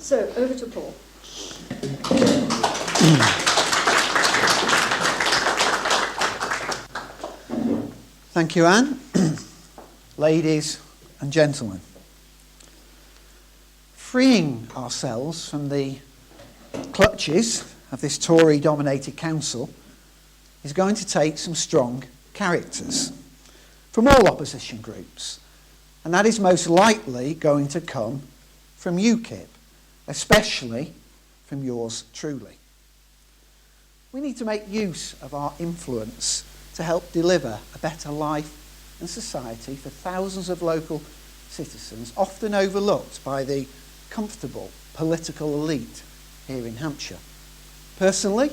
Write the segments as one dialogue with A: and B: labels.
A: So, over to Paul.
B: Thank you, Anne. Ladies and gentlemen. Freeing ourselves from the clutches of this Tory-dominated council is going to take some strong characters from all opposition groups, and that is most likely going to come from UKIP, especially from yours truly. We need to make use of our influence to help deliver a better life and society for thousands of local citizens, often overlooked by the comfortable political elite here in Hampshire. Personally,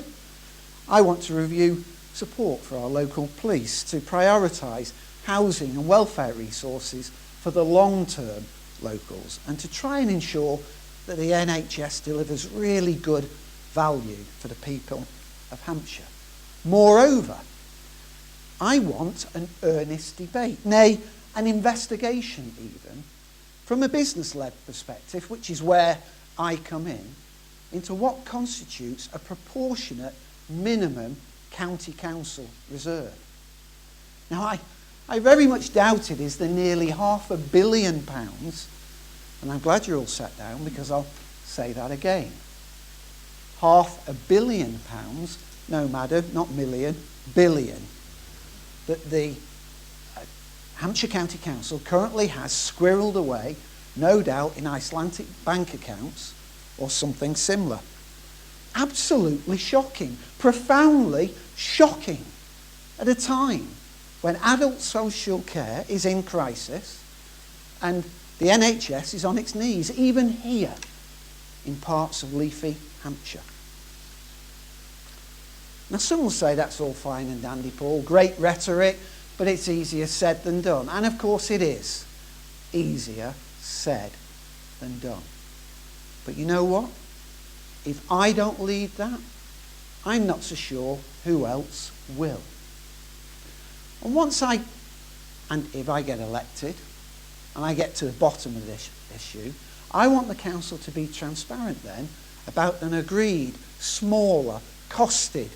B: I want to review support for our local police to prioritise housing and welfare resources for the long-term locals and to try and ensure that the NHS delivers really good value for the people of Hampshire. Moreover, I want an earnest debate, nay, an investigation even, from a business-led perspective, which is where I come in, into what constitutes a proportionate minimum county council reserve. Now, I very much doubt it is the nearly £500 million, and I'm glad you're all sat down because I'll say that again. £500 million, no madam, not million, billion, that the Hampshire County Council currently has squirreled away, no doubt in Icelandic bank accounts or something similar. Absolutely shocking, profoundly shocking, at a time when adult social care is in crisis and the NHS is on its knees, even here in parts of leafy Hampshire. Now, some will say that's all fine and dandy, Paul, great rhetoric, but it's easier said than done. And of course it is easier said than done. But you know what? If I don't lead that, I'm not so sure who else will. And if I get elected, and I get to the bottom of this issue, I want the council to be transparent then about an agreed, smaller, costed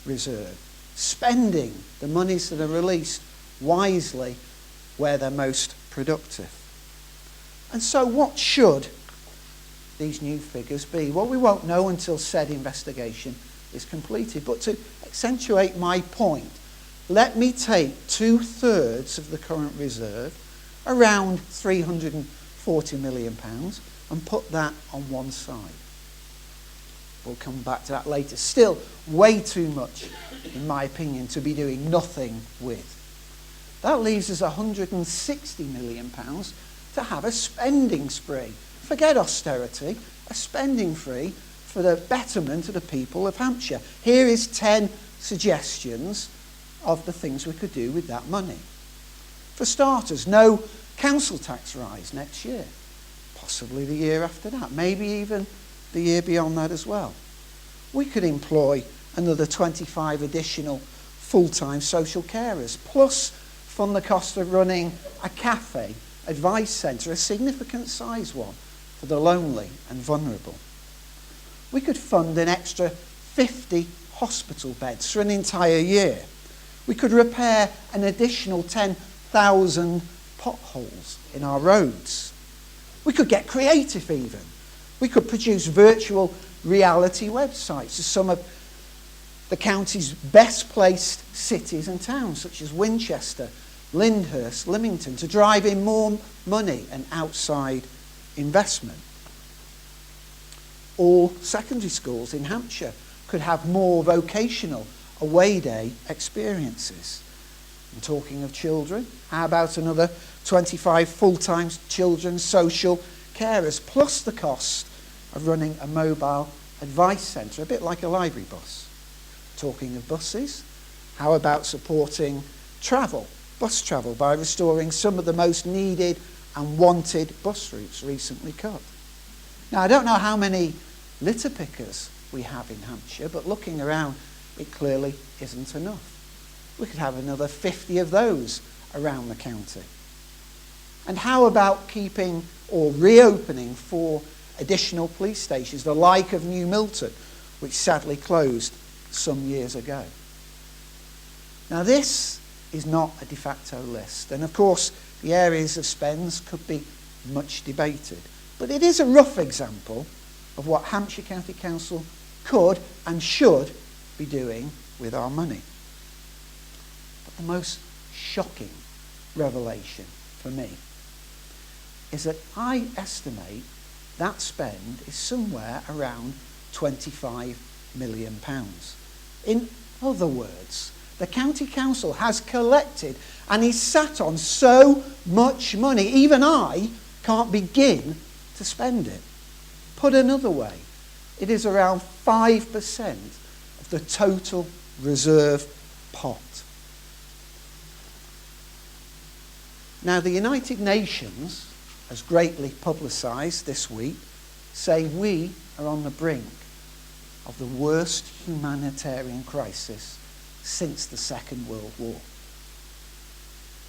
B: reserve, spending the monies that are released wisely where they're most productive. And so what should these new figures be? Well, we won't know until said investigation is completed. But to accentuate my point, let me take 2/3 of the current reserve, around £340 million, and put that on one side. We'll come back to that later. Still, way too much, in my opinion, to be doing nothing with. That leaves us £160 million to have a spending spree. Forget austerity, a spending spree for the betterment of the people of Hampshire. Here is 10 suggestions of the things we could do with that money. For starters, no council tax rise next year. Possibly the year after that, maybe even the year beyond that as well. We could employ another 25 additional full-time social carers, plus fund the cost of running a cafe, advice centre, a significant size one for the lonely and vulnerable. We could fund an extra 50 hospital beds for an entire year. We could repair an additional 10,000 potholes in our roads. We could get creative even. We could produce virtual reality websites of some of the county's best placed cities and towns, such as Winchester, Lyndhurst, Lymington, to drive in more money and outside investment. All secondary schools in Hampshire could have more vocational away day experiences. And talking of children, how about another 25 full-time children's social carers, plus the cost of running a mobile advice centre, a bit like a library bus. Talking of buses, how about supporting bus travel, by restoring some of the most needed and wanted bus routes recently cut? Now, I don't know how many litter pickers we have in Hampshire, but looking around, it clearly isn't enough. We could have another 50 of those around the county. And how about keeping or reopening 4 additional police stations, the like of New Milton, which sadly closed some years ago. Now this is not a de facto list, and of course the areas of spends could be much debated, but it is a rough example of what Hampshire County Council could and should be doing with our money. But the most shocking revelation for me is that I estimate that spend is somewhere around £25 million. In other words, the County Council has collected and is sat on so much money, even I can't begin to spend it. Put another way, it is around 5% of the total reserve pot. Now, the United Nations, as greatly publicised this week, say we are on the brink of the worst humanitarian crisis since the Second World War.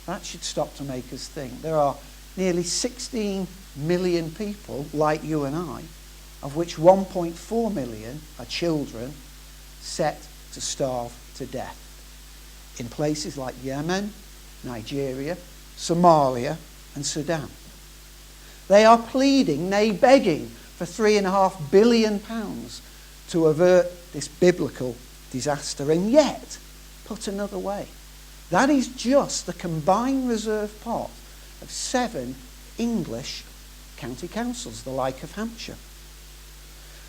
B: That should stop to make us think. There are nearly 16 million people like you and I, of which 1.4 million are children set to starve to death in places like Yemen, Nigeria, Somalia and Sudan. They are pleading, nay begging, for £3.5 billion to avert this biblical disaster. And yet, put another way, that is just the combined reserve pot of 7 English county councils, the like of Hampshire.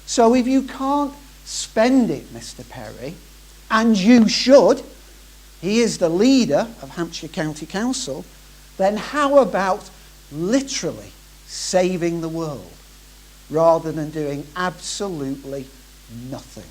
B: So if you can't spend it, Mr. Perry, and you should, he is the leader of Hampshire County Council, then how about literally saving the world rather than doing absolutely nothing?